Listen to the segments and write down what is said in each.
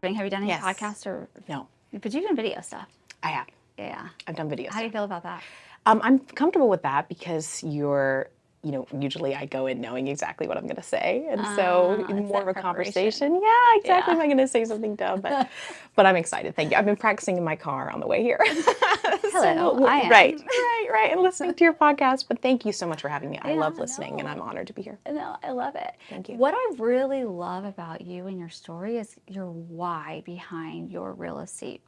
Have you done any Yes. podcasts or? No. But you've done video stuff. I have. Yeah. I've done videos. How do you feel about that? I'm comfortable with that because usually I go in knowing exactly what I'm going to say. And so it's more of that a conversation. preparation. Yeah, exactly. Yeah. Am I going to say something dumb? But I'm excited. Thank you. I've been practicing in my car on the way here. Hello, I am. Right. And listening to your podcast. But thank you so much for having me. I love Yeah, listening and no. I'm honored to be here. No, I love it. Thank you. What I really love about you and your story is your why behind your real estate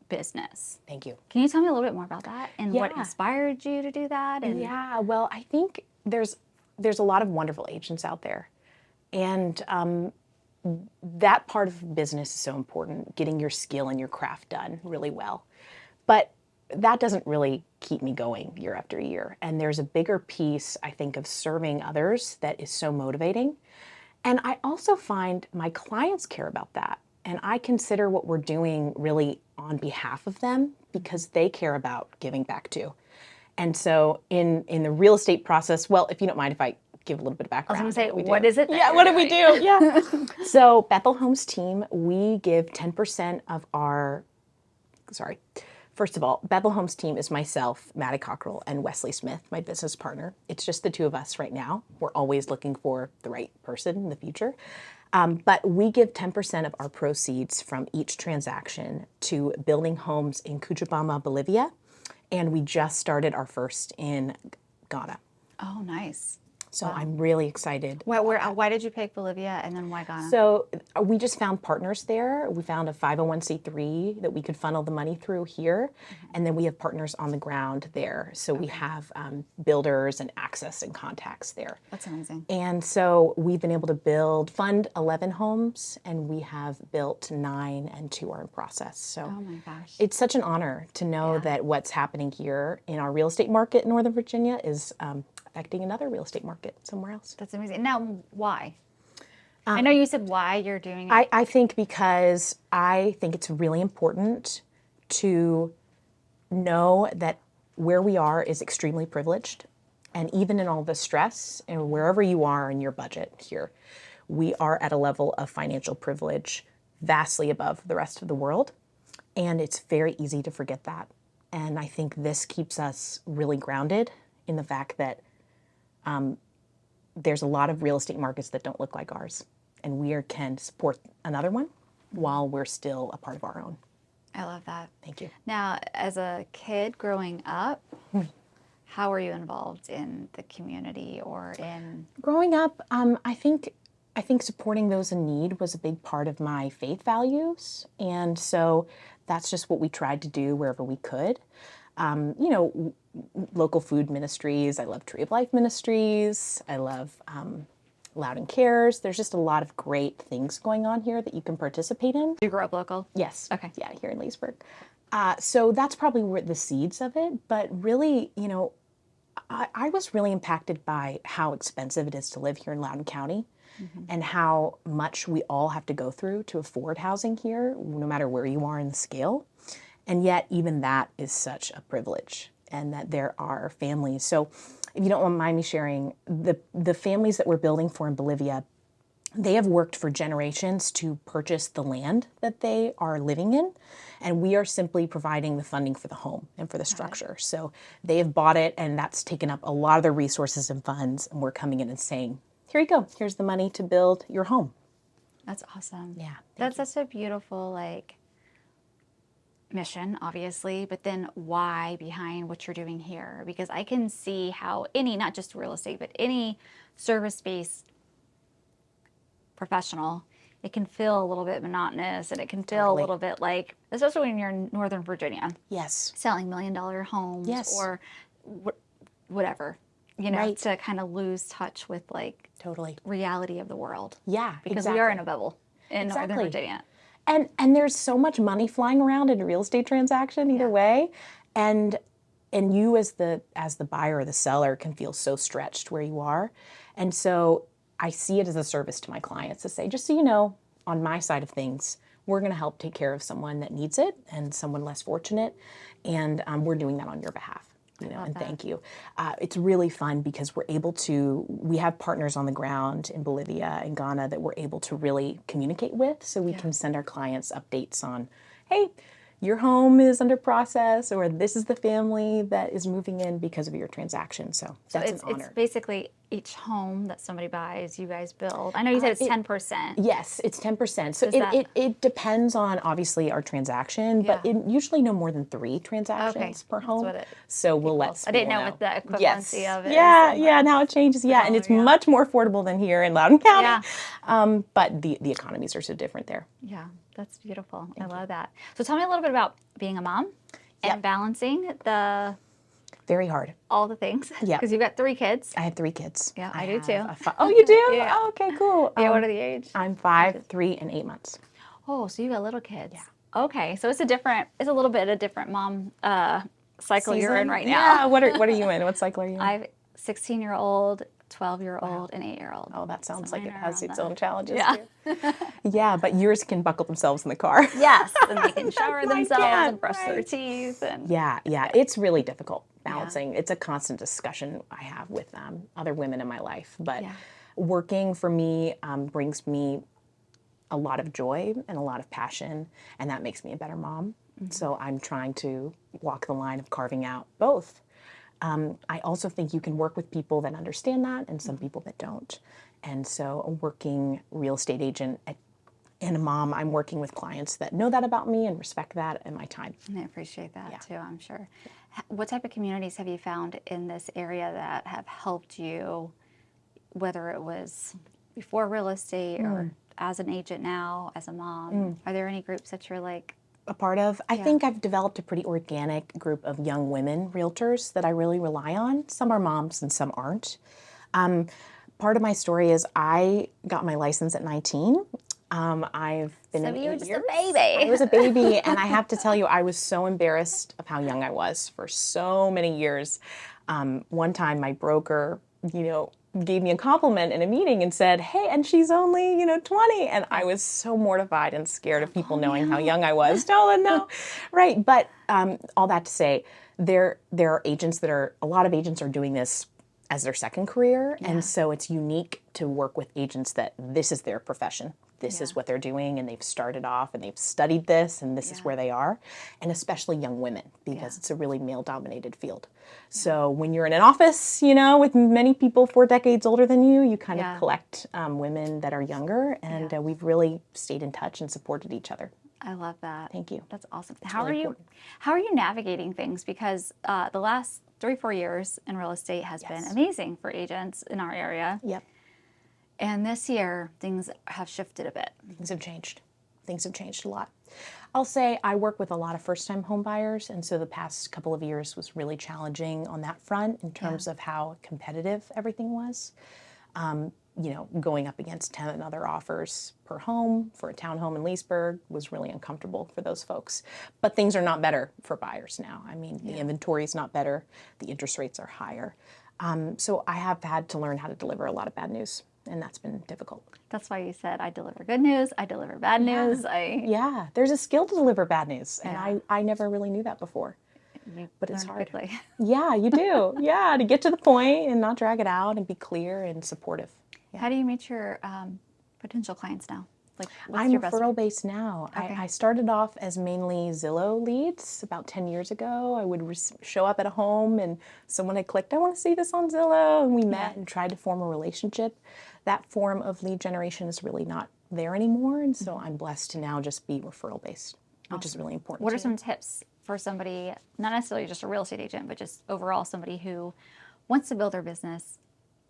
business. Thank you. Can you tell me a little bit more about that and what Yeah. inspired you to do that? And Yeah, well, I think there's a lot of wonderful agents out there. And that part of business is so important, getting your skill and your craft done really well. But that doesn't really keep me going year after year. And there's a bigger piece, I think, of serving others that is so motivating. And I also find my clients care about that. And I consider what we're doing really on behalf of them because they care about giving back too. And so in the real estate process, well, if you don't mind if I give a little bit of background. I was going to say, what is it? Yeah, what do we do? Yeah. So Bethel Homes Team, we give 10% of our, first of all, Bethel Homes Team is myself, Maddy Cockerill, and Wesley Smith, my business partner. It's just the two of us right now. We're always looking for the right person in the future. But we give 10% of our proceeds from each transaction to building homes in Cochabamba, Bolivia. And we just started our first in Ghana. Oh, nice. So I'm really excited. Why did you pick Bolivia and then why Ghana? So we just found partners there. We found a 501c3 that we could funnel the money through here. And then we have partners on the ground there. So we have builders and access and contacts there. That's amazing. And so we've been able to fund 11 homes, and we have built 9 and 2 are in process. So Oh my gosh. it's such an honor to know that what's happening here in our real estate market in Northern Virginia is affecting another real estate market somewhere else. That's amazing. Now, why? I know you said why you're doing it. I think because I think it's really important to know that where we are is extremely privileged. And even in all the stress and wherever you are in your budget here, we are at a level of financial privilege vastly above the rest of the world. And it's very easy to forget that. And I think this keeps us really grounded in the fact that there's a lot of real estate markets that don't look like ours. And we can support another one while we're still a part of our own. I love that. Thank you. Now, as a kid growing up, how were you involved in the community or in? Growing up, I think supporting those in need was a big part of my faith values. And so that's just what we tried to do wherever we could. Local food ministries. I love Tree of Life Ministries. I love Loudon Cares. There's just a lot of great things going on here that you can participate in. You grew up local? Yes. Okay. Yeah, here in Leesburg. So that's probably where the seeds of it. But really, I was really impacted by how expensive it is to live here in Loudoun County and how much we all have to go through to afford housing here, no matter where you are in the scale. And yet even that is such a privilege, and that there are families. So if you don't mind me sharing, the families that we're building for in Bolivia, they have worked for generations to purchase the land that they are living in, and we are simply providing the funding for the home and for the structure. So they have bought it, and that's taken up a lot of their resources and funds, and we're coming in and saying, here you go, here's the money to build your home. That's awesome. Yeah. That's such a beautiful, mission, obviously, but then why behind what you're doing here? Because I can see how not just real estate, but any service-based professional, it can feel a little bit monotonous, and it can feel a little bit especially when you're in Northern Virginia. Yes. Selling $1 million homes or whatever, to kind of lose touch with Totally reality of the world. Yeah, because we are in a bubble in Northern Virginia. And there's so much money flying around in a real estate transaction either way. And you as the buyer or the seller can feel so stretched where you are. And so I see it as a service to my clients to say, just so you know, on my side of things, we're going to help take care of someone that needs it and someone less fortunate. And we're doing that on your behalf. and thank you. It's really fun because we have partners on the ground in Bolivia and Ghana that we're able to really communicate with, so we can send our clients updates on, hey, your home is under process, or this is the family that is moving in because of your transaction. So that's an honor. It's basically each home that somebody buys, you guys build. I know you said it's 10%. Yes, it's 10%. So it depends on, obviously, our transaction, but usually no more than 3 transactions per home. So we'll let I didn't know what the equivalency of it is. Yeah, and how it changes. Yeah, and it's much more affordable than here in Loudoun County. Yeah. But the economies are so different there. Yeah, that's beautiful. I love that. So tell me a little bit about being a mom and balancing very hard. all the things. Yeah. Because you've got 3 kids. I have 3 kids. Yeah, I do too. Oh, you do? Yeah. Oh, okay, cool. Yeah, what are the age? I'm 5, 3, and 8 months. Oh, so you got little kids. Yeah. Okay, so it's a little bit a different mom cycle you're in right now. Yeah, what are you in? What cycle are you in? I have 16-year-old, 12-year-old, and 8-year-old. Oh, that sounds like it has its own challenges too. Yeah. Yeah, but yours can buckle themselves in the car. Yes, and they can shower themselves and brush right. their teeth. And Yeah, it's really difficult balancing. It's a constant discussion I have with other women in my life. But working for me brings me a lot of joy and a lot of passion, and that makes me a better mom. So I'm trying to walk the line of carving out both. I also think you can work with people that understand that and some people that don't. And so a working real estate agent and a mom, I'm working with clients that know that about me and respect that and my time. I appreciate that too, I'm sure. What type of communities have you found in this area that have helped you, whether it was before real estate or as an agent now, as a mom? Are there any groups that you're like a part of? I think I've developed a pretty organic group of young women realtors that I really rely on. Some are moms and some aren't. Part of my story is I got my license at 19. I've been in 8 years. So you were just a baby. I was a baby, and I have to tell you, I was so embarrassed of how young I was for so many years. One time, my broker, gave me a compliment in a meeting and said, hey, and she's only, 20. And I was so mortified and scared of people knowing how young I was. No. Right. But all that to say, there are agents a lot of agents are doing this as their second career. Yeah. And so it's unique to work with agents that this is their profession. This is what they're doing, and they've started off and they've studied this, and this is where they are, and especially young women, because it's a really male-dominated field. So when you're in an office, with many people 4 decades older than you, you kind of collect women that are younger, and we've really stayed in touch and supported each other. I love that. Thank you. That's awesome. It's How really are you? important. How are you navigating things? Because the last 3-4 years in real estate has been amazing for agents in our area. Yep. And this year, things have shifted a bit. Things have changed. Things have changed a lot. I'll say I work with a lot of first-time home buyers, and so the past couple of years was really challenging on that front in terms of how competitive everything was. Going up against 10 other offers per home for a townhome in Leesburg was really uncomfortable for those folks. But things are not better for buyers now. I mean, the inventory is not better. The interest rates are higher. So I have had to learn how to deliver a lot of bad news, and that's been difficult. That's why you said I deliver good news, I deliver bad news. Yeah, there's a skill to deliver bad news, and I never really knew that before. But it's hard. Quickly. Yeah, you do. Yeah, to get to the point and not drag it out and be clear and supportive. Yeah. How do you meet your potential clients now? Like, what's I'm your referral-based now. Okay. I started off as mainly Zillow leads about 10 years ago. I would show up at a home and someone had clicked, I want to see this on Zillow, and we met and tried to form a relationship. That form of lead generation is really not there anymore, and so I'm blessed to now just be referral-based, which is really important. What are some tips for somebody, not necessarily just a real estate agent, but just overall somebody who wants to build their business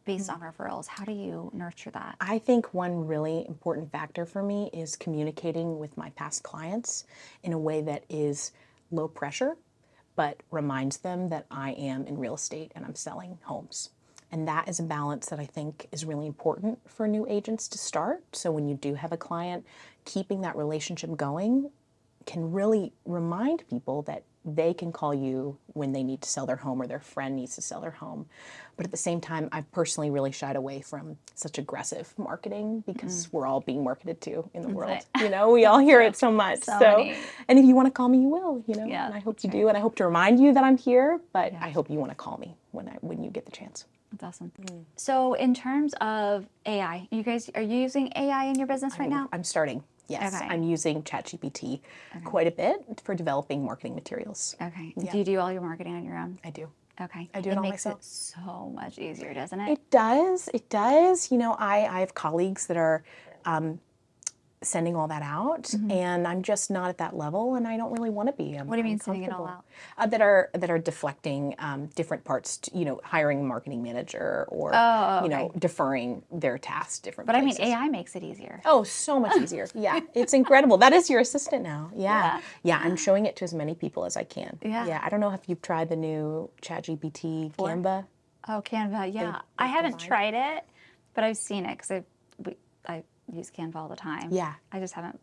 based on referrals? How do you nurture that? I think one really important factor for me is communicating with my past clients in a way that is low pressure, but reminds them that I am in real estate and I'm selling homes. And that is a balance that I think is really important for new agents to start. So when you do have a client, keeping that relationship going can really remind people that they can call you when they need to sell their home or their friend needs to sell their home. But at the same time, I've personally really shied away from such aggressive marketing because we're all being marketed to in the world. You know, we all hear it so much. So, and if you want to call me, you will, you know, and I hope you do. And I hope to remind you that I'm here, but I hope you want to call me when you get the chance. That's awesome. So in terms of AI, are you using AI in your business right now? I'm starting. Yes, I'm using ChatGPT quite a bit for developing marketing materials. Okay. Yeah. Do you do all your marketing on your own? I do. Okay. I do it all makes myself. it so much easier, doesn't it? It does. It does. You know, I have colleagues that are sending all that out, and I'm just not at that level, and I don't really want to be. What do you mean sending it all out? That are deflecting different parts, to, you know, hiring a marketing manager or you know, deferring their tasks different places. I mean, AI makes it easier. Oh, so much easier. Yeah, it's incredible. That is your assistant now. Yeah. I'm showing it to as many people as I can. Yeah. I don't know if you've tried the new ChatGPT Canva. Oh, Canva. Yeah, I haven't tried it, but I've seen it because I use Canva all the time. Yeah. I just haven't.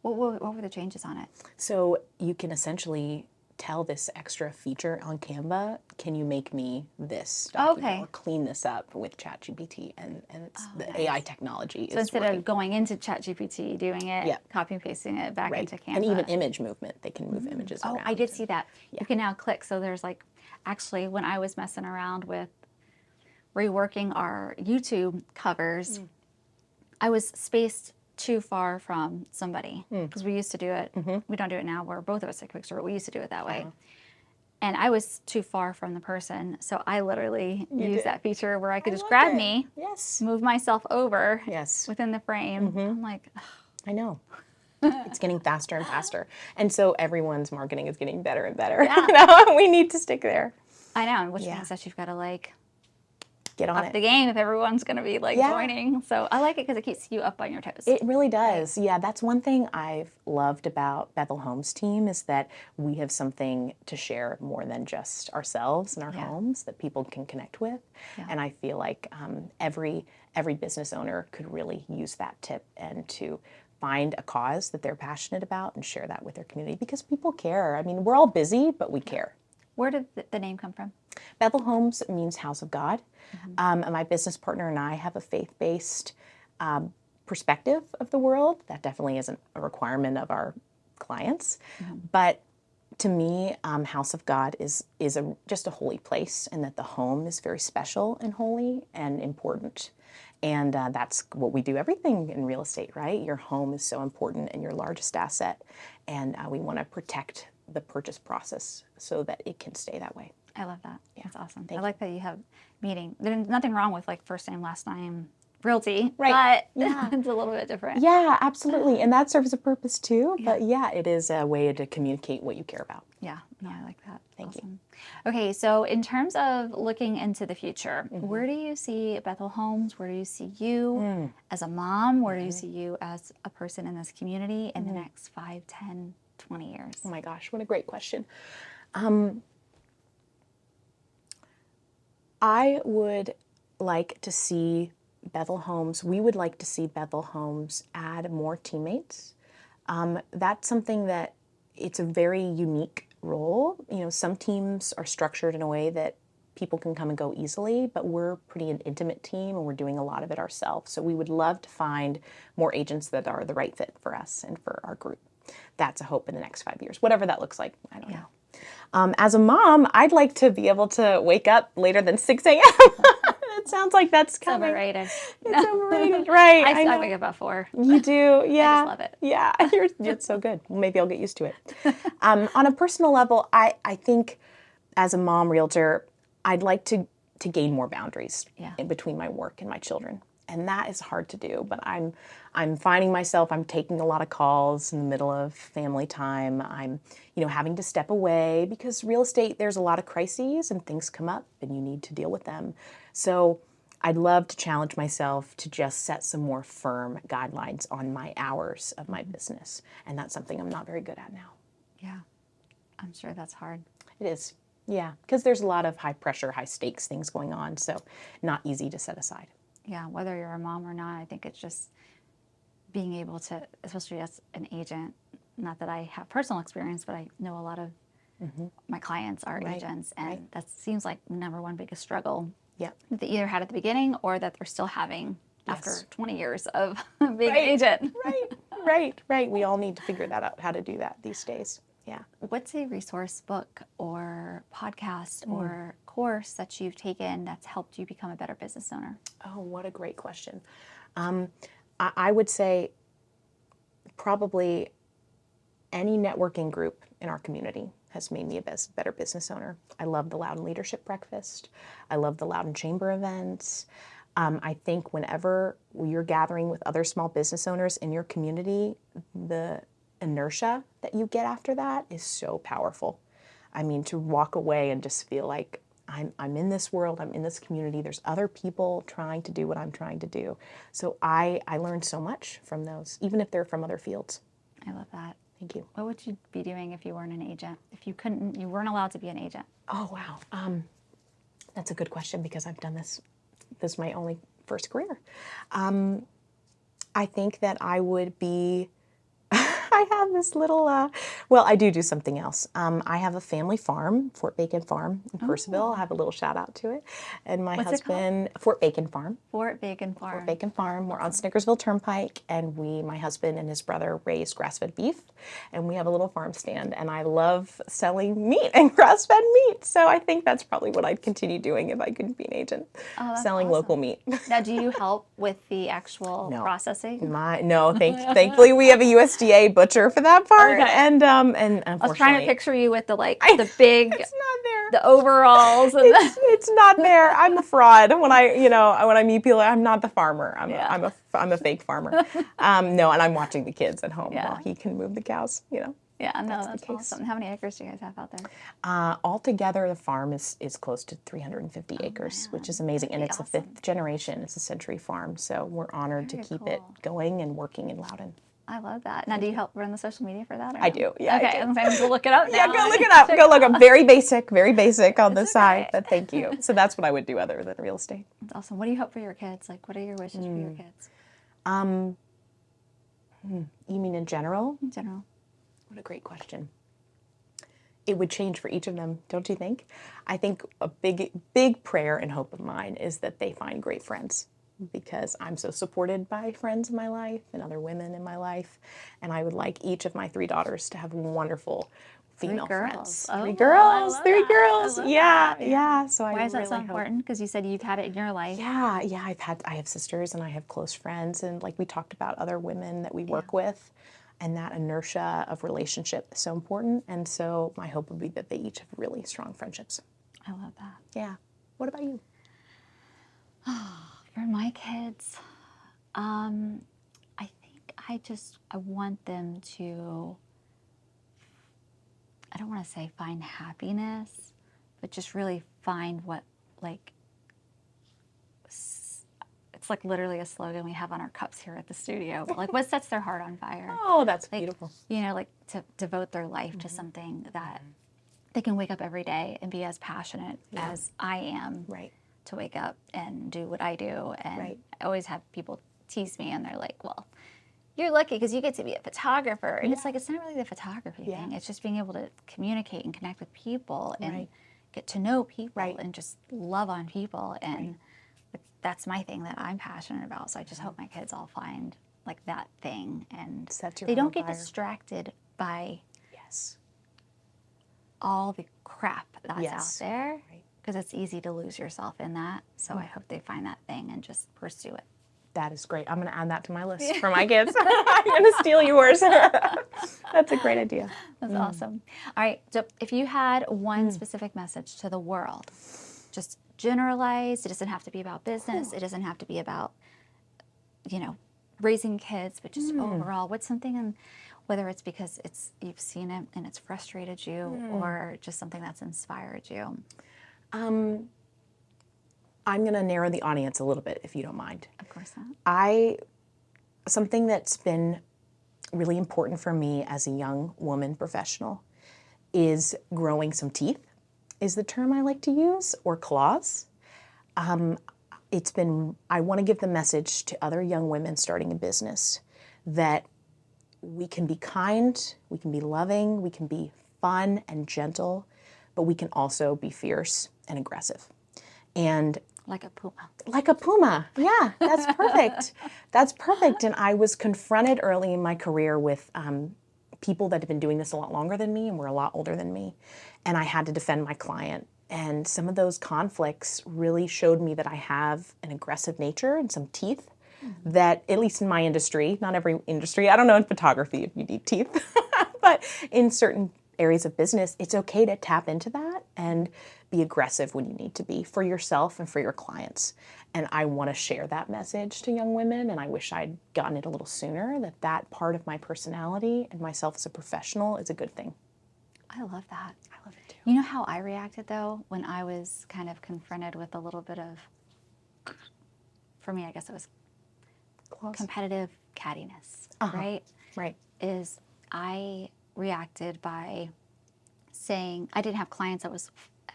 What were the changes on it? So you can essentially tell this extra feature on Canva, can you make me this document or clean this up with ChatGPT, and it's the AI technology. So instead of going into ChatGPT, doing it, copy and pasting it back into Canva. And even image movement, they can move images around. Oh, I did see that. You can now click. So there's actually when I was messing around with reworking our YouTube covers, I was spaced too far from somebody because we used to do it. We don't do it now. We're both of us at Quick Store. We used to do it that way. And I was too far from the person. So I literally used that feature where I could just grab me, move myself over within the frame. I'm like, ugh. I know. It's getting faster and faster. And so everyone's marketing is getting better and better. Yeah. We need to stick there. I know, which means that you've got to get on up the game if everyone's going to be joining. So I like it because it keeps you up on your toes. It really does. Right. Yeah, that's one thing I've loved about Bethel Homes Team is that we have something to share more than just ourselves and our homes that people can connect with. Yeah. And I feel like every business owner could really use that tip and to find a cause that they're passionate about and share that with their community because people care. I mean, we're all busy, but we care. Where did the name come from? Bethel Homes means House of God. And my business partner and I have a faith-based perspective of the world. That definitely isn't a requirement of our clients. But to me, House of God is just a holy place, and that the home is very special and holy and important. And that's what we do everything in real estate, right? Your home is so important and your largest asset. And we want to protect the purchase process so that it can stay that way. I love that. Yeah. That's awesome. I like that you have meeting. There's nothing wrong with first name, last name, realty, right? But it's a little bit different. Yeah, absolutely. And that serves a purpose too. But it is a way to communicate what you care about. Yeah, I like that. Thank you. Okay, so in terms of looking into the future, where do you see Bethel Homes? Where do you see you as a mom? Where do you see you as a person in this community in the next 5, 10, 20 years? Oh my gosh, what a great question. I would like to see Bethel Homes, we would like to see Bethel Homes add more teammates. That's something that it's a very unique role. You know, some teams are structured in a way that people can come and go easily, but we're pretty an intimate team and we're doing a lot of it ourselves. So we would love to find more agents that are the right fit for us and for our group. That's a hope in the next 5 years, whatever that looks like. I don't know. As a mom, I'd like to be able to wake up later than 6 a.m. It sounds like that's coming. Overrated. It's overrated, right? I wake up at 4. You do, yeah. I just love it. Yeah, you're so good. Well, maybe I'll get used to it. On a personal level, I think as a mom realtor, I'd like to gain more boundaries in between my work and my children. And that is hard to do, but I'm finding myself, I'm taking a lot of calls in the middle of family time. I'm, having to step away because real estate, there's a lot of crises and things come up and you need to deal with them. So I'd love to challenge myself to just set some more firm guidelines on my hours of my business. And that's something I'm not very good at now. Yeah, I'm sure that's hard. It is, yeah, because there's a lot of high pressure, high stakes things going on, so not easy to set aside. Yeah, whether you're a mom or not, I think it's just being able to, especially as an agent, not that I have personal experience, but I know a lot of my clients are Right, agents, and right. that seems like number one biggest struggle Yeah. that they either had at the beginning or that they're still having after Yes. 20 years of being Right, an agent. right. We all need to figure that out, how to do that these days. Yeah. What's a resource, book, or podcast Mm. or course that you've taken that's helped you become a better business owner? Oh, what a great question. I would say probably any networking group in our community has made me a better business owner. I love the Loudon Leadership Breakfast. I love the Loudon Chamber events. I think whenever you're gathering with other small business owners in your community, the inertia that you get after that is so powerful. I mean, to walk away and just feel like I'm in this world, I'm in this community, there's other people trying to do what I'm trying to do. So I learned so much from those, even if they're from other fields. I love that. Thank you. What would you be doing if you weren't an agent? If you weren't allowed to be an agent? Oh, wow. That's a good question because I've done this. This is my only first career. I think that I would be, I have this little, well, I do something else. I have a family farm, Fort Bacon Farm in Percival. I have a little shout out to it. And my What's it called? husband, Fort Bacon Farm. Fort Bacon Farm. Fort Bacon Farm. We're on Snickersville Turnpike, and my husband and his brother raise grass-fed beef, and we have a little farm stand, and I love selling meat and grass-fed meat, so I think that's probably what I'd continue doing if I couldn't be an agent, selling local meat. Now, do you help with the actual No. processing? Thankfully we have a USDA butcher for that part, Okay. and unfortunately, I was trying to picture you with the big, it's not there. the overalls, and It's not there. I'm a fraud when I meet people. I'm not the farmer. I'm a fake farmer. No, and I'm watching the kids at home while he can move the cows. Yeah, no, That's the that's case. awesome. How many acres do you guys have out there? Altogether, the farm is close to 350 acres, which is amazing, and it's a fifth generation. It's a century farm, so we're honored to keep it going and working in Loudon. I love that. Now, do you help run the social media for that? Or I no? do. Yeah, Okay, I do. I'm going look it up now. Yeah, go look it up. Go look up. Very basic on the side, but thank you. So that's what I would do other than real estate. That's awesome. What do you hope for your kids? Like, what are your wishes for your kids? You mean in general? In general. What a great question. It would change for each of them, don't you think? I think a big prayer and hope of mine is that they find great friends, because I'm so supported by friends in my life and other women in my life, and I would like each of my 3 daughters to have wonderful female friends. Oh, 3 girls, I love 3 that. girls. I love Yeah, that. yeah. So Why is that really so hope. important? Because you said you've had it in your life. Yeah. I have sisters and I have close friends, and like we talked about, other women that we work with, and that inertia of relationship is so important. And so my hope would be that they each have really strong friendships. I love that. Yeah. What about you? For my kids, I think I want them to, I don't want to say find happiness, but just really find what, it's like literally a slogan we have on our cups here at the studio. But like, what sets their heart on fire? Oh, that's beautiful. You know, like to devote their life to something that they can wake up every day and be as passionate as I am. Right. To wake up and do what I do. And Right. I always have people tease me, and they're like, well, you're lucky because you get to be a photographer. And it's like, it's not really the photography thing. It's just being able to communicate and connect with people and get to know people and just love on people. And that's my thing that I'm passionate about. So I just hope my kids all find like that thing, and they don't get distracted by all the crap that's out there. Because it's easy to lose yourself in that. So I hope they find that thing and just pursue it. That is great. I'm going to add that to my list for my kids. I'm going to steal yours. That's a great idea. That's awesome. All right. So if you had one specific message to the world, just generalized, it doesn't have to be about business. It doesn't have to be about, raising kids, but just overall, what's something, and whether it's because you've seen it and it's frustrated you, or just something that's inspired you. I'm going to narrow the audience a little bit, if you don't mind. Of course not. Something that's been really important for me as a young woman professional is growing some teeth, is the term I like to use, or claws. I want to give the message to other young women starting a business that we can be kind, we can be loving, we can be fun and gentle, but we can also be fierce and aggressive. And Like a puma. like a puma. Yeah, that's perfect. That's perfect. And I was confronted early in my career with people that had been doing this a lot longer than me and were a lot older than me. And I had to defend my client. And some of those conflicts really showed me that I have an aggressive nature and some teeth that, at least in my industry, not every industry, I don't know in photography if you need teeth, but in certain areas of business, it's okay to tap into that and be aggressive when you need to be for yourself and for your clients. And I want to share that message to young women, and I wish I'd gotten it a little sooner, that that part of my personality and myself as a professional is a good thing. I love that. I love it too. You know how I reacted, though, when I was kind of confronted with a little bit of, for me, I guess it was competitive cattiness, right? Right. Is I reacted by saying I didn't have clients I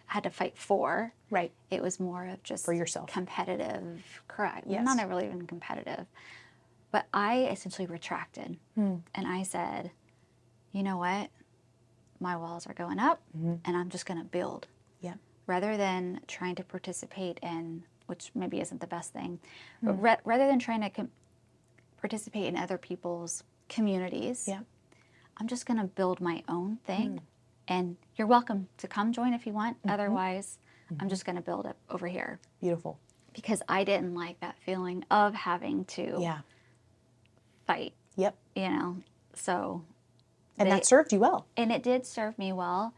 had to fight for. Right. It was more of just For yourself. Competitive, correct. Yes. Not really even competitive. But I essentially retracted and I said, you know what? My walls are going up and I'm just going to build. Yeah. Rather than trying to participate in, which maybe isn't the best thing, but rather than trying to participate in other people's communities, Yeah. I'm just going to build my own thing. And you're welcome to come join if you want. Otherwise, I'm just going to build it over here. Beautiful. Because I didn't like that feeling of having to fight, Yep. you know. So, and that served you well. And it did serve me well.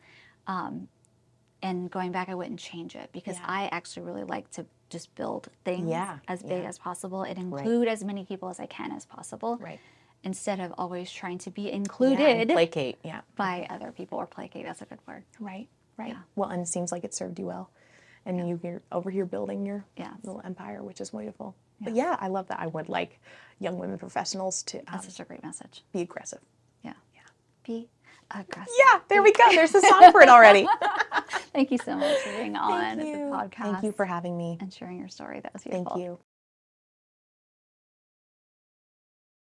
And going back, I wouldn't change it because I actually really like to just build things as big as possible and include as many people as I can as possible. Right. Instead of always trying to be included placate, by other people, or placate, that's a good word. Right, right. Yeah. Well, and it seems like it served you well. And you're over here building your little empire, which is beautiful. Yeah. But I love that. I would like young women professionals to that's such a great message. Be aggressive. Yeah. Be aggressive. Yeah, there we go. There's a song for it already. Thank you so much for being on the podcast. Thank you for having me. And sharing your story. That was beautiful. Thank you.